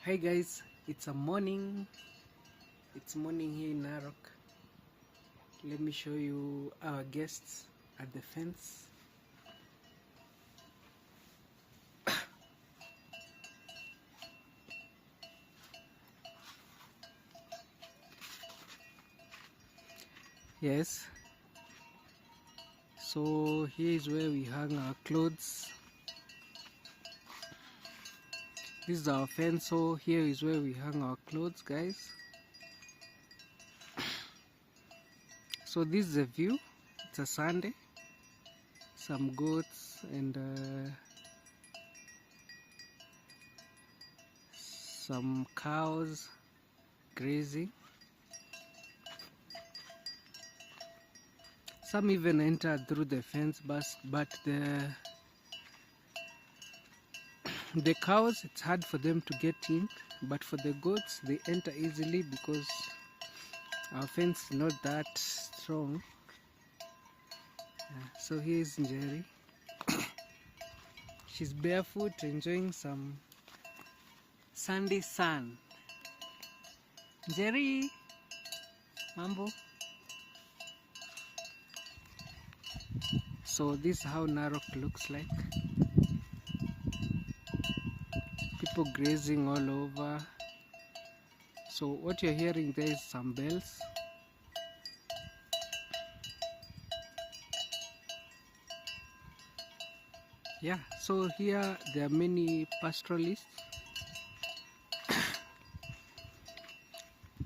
Hi guys, it's morning here in Narok. Let me show you our guests at the fence. Yes, so here is where we hang our clothes. This is our fence, so here is where we hang our clothes, guys. So this is the view. It's a Sunday. Some goats and some cows grazing. Some even entered through the fence, but the cows, it's hard for them to get in, but for the goats, they enter easily because our fence is not that strong. So here's Njeri. She's barefoot, enjoying some Sunday sun. Njeri, mambo. So this is how Narok looks like. People grazing all over. So what you're hearing there is some bells. Yeah, so here there are many pastoralists.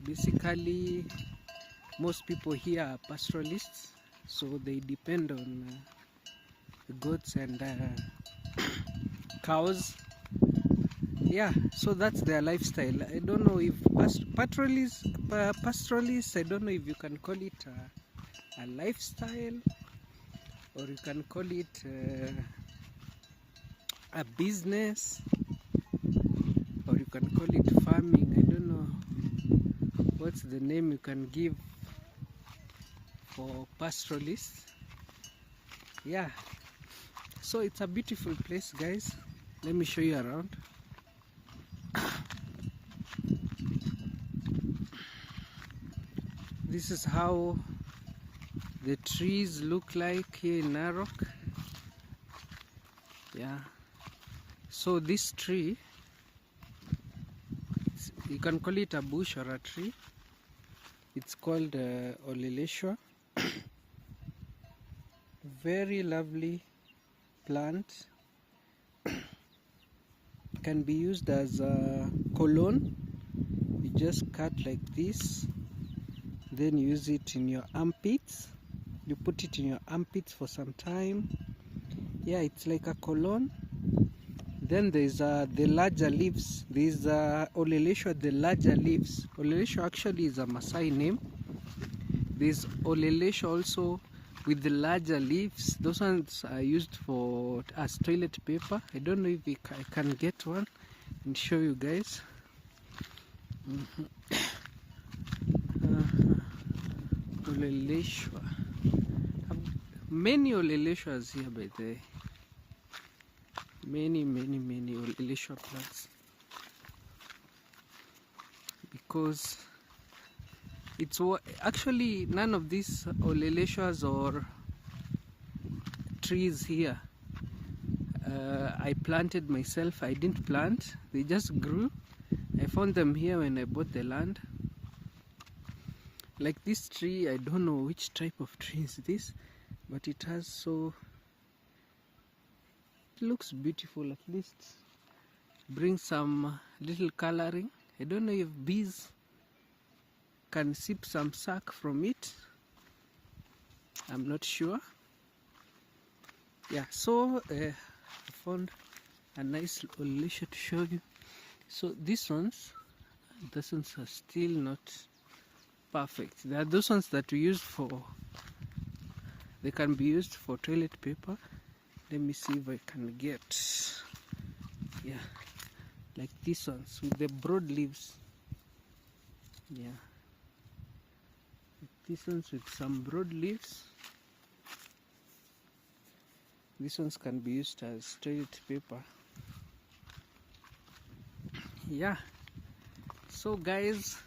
Basically, most people here are pastoralists, so they depend on goats and cows. Yeah, so that's their lifestyle. I don't know if pastoralists, I don't know if you can call it a lifestyle, or you can call it a business, or you can call it farming. I don't know what's the name you can give for pastoralists. Yeah, so it's a beautiful place, guys. Let me show you around. This is how the trees look like here in Narok. Yeah, so this tree, you can call it a bush or a tree. It's called Oleleshwa. Very lovely plant. Can be used as a cologne. You just cut like this, then use it in your armpits. You put it in your armpits for some time. Yeah, it's like a cologne. Then there's the larger leaves. There's Oleleshwa, the larger leaves. Oleleshwa actually is a Maasai name. There's Oleleshwa also with the larger leaves. Those ones are used for as toilet paper. I don't know if I can get one and show you guys. Oleleshwa. Many Oleleshwas here by the way. Many Oleleshwa plants, because it's actually none of these Oleleshwas or trees here I planted myself. I didn't plant, they just grew. I found them here when I bought the land. Like this tree, I don't know which type of tree is this, but it has it looks beautiful. At least bring some little coloring. I don't know if bees can sip some sack from it. I'm not sure. Yeah, so I found a nice Oleleshwa to show you. So these ones are still not perfect. There are those ones that we use they can be used for toilet paper. Let me see if I can get, yeah, like these ones with the broad leaves. Yeah, these ones with some broad leaves. These ones can be used as toilet paper. Yeah, So guys,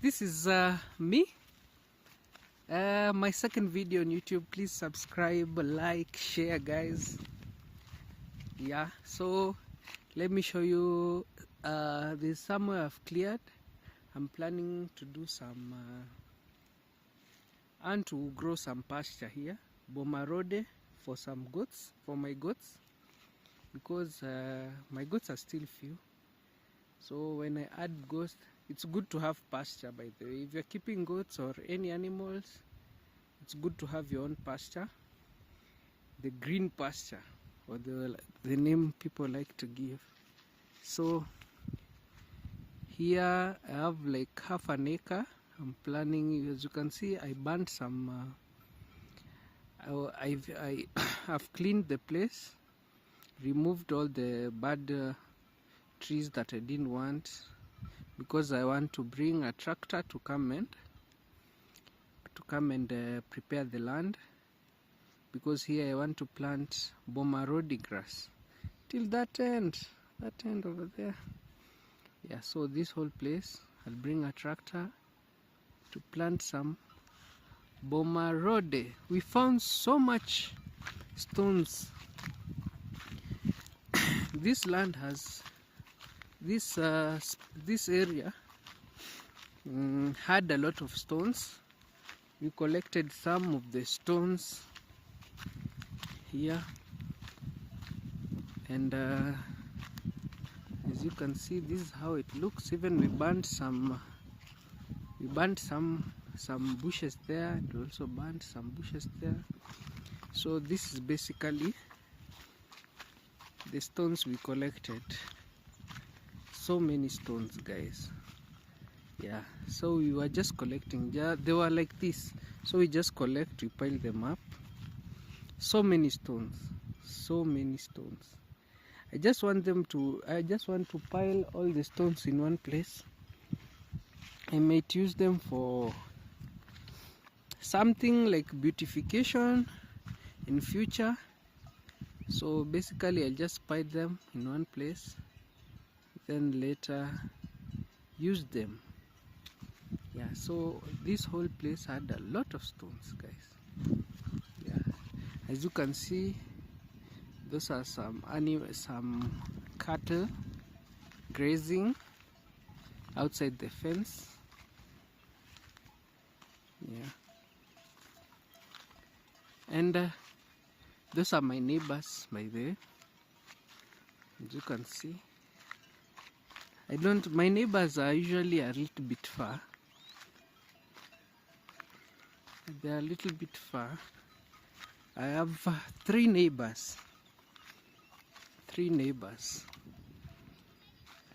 this is me, my second video on YouTube. Please subscribe, like, share guys. Yeah, so let me show you. There's somewhere I've cleared. I'm planning to do some and to grow some pasture here, Boma Road, for some goats, for my goats, because my goats are still few. So when I add goats, it's good to have pasture. By the way, if you're keeping goats or any animals, it's good to have your own pasture, the green pasture, or the name people like to give. So here I have like half an acre. I'm planning, as you can see, I burnt some I've cleaned the place, removed all the bad trees that I didn't want, because I want to bring a tractor to come and prepare the land, because here I want to plant Boma Road grass till that end over there. Yeah, so this whole place I'll bring a tractor to plant some Boma Road. We found so much stones. This land has this area had a lot of stones. We collected some of the stones here, and as you can see, this is how it looks. Even we burnt some bushes there, and also burnt some bushes there. So this is basically the stones we collected. So many stones guys. Yeah, so we were just collecting. They were like this, so we just collect, we pile them up. So many stones, so many stones. I just want to pile all the stones in one place. I might use them for something like beautification in future. So basically I'll just pile them in one place, then later use them. Yeah, so this whole place had a lot of stones guys. Yeah, as you can see, those are some cattle grazing outside the fence. Yeah, and those are my neighbors, by the way. As you can see, my neighbors are usually a little bit far. They are a little bit far. I have three neighbors.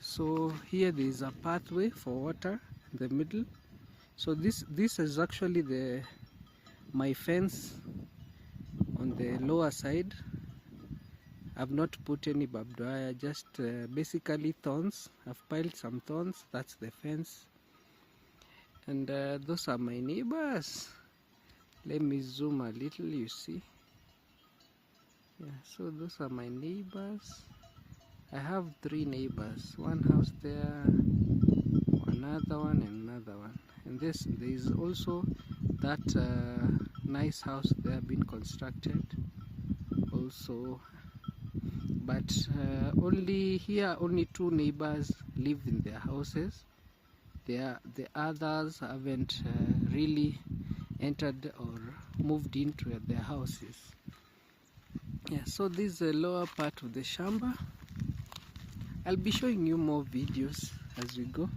So here there is a pathway for water in the middle. So this is actually my fence on the lower side. I've not put any barbed wire, just basically thorns. I've piled some thorns. That's the fence, and those are my neighbors. Let me zoom a little, you see. Yeah, so those are my neighbors. I have three neighbors, one house there, another one, and another one. And there is also that nice house there being constructed also, but only two neighbors live in their houses. The others haven't really entered or moved into their houses. Yeah, so this is the lower part of the shamba. I'll be showing you more videos as we go.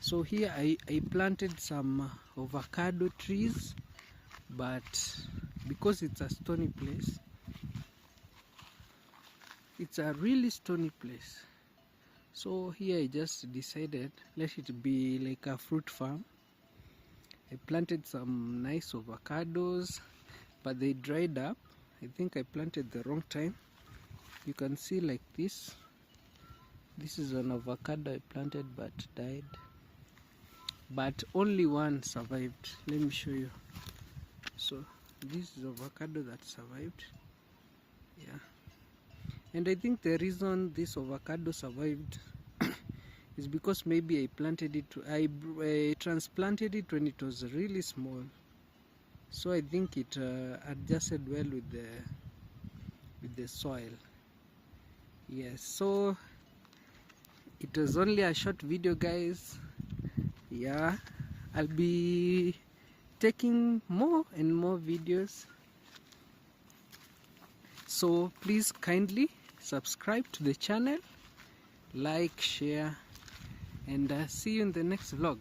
So here I planted some avocado trees, but because it's a stony place, it's a really stony place, so here I just decided let it be like a fruit farm. I planted some nice avocados, but they dried up. I think I planted the wrong time. You can see like this. This is an avocado I planted but died. But only one survived. Let me show you. So this is avocado that survived. Yeah. And I think the reason this avocado survived is because maybe I transplanted it when it was really small, so I think it adjusted well with the soil. Yes, so it was only a short video, guys. Yeah, I'll be taking more and more videos, so please kindly subscribe to the channel, like, share, and see you in the next vlog.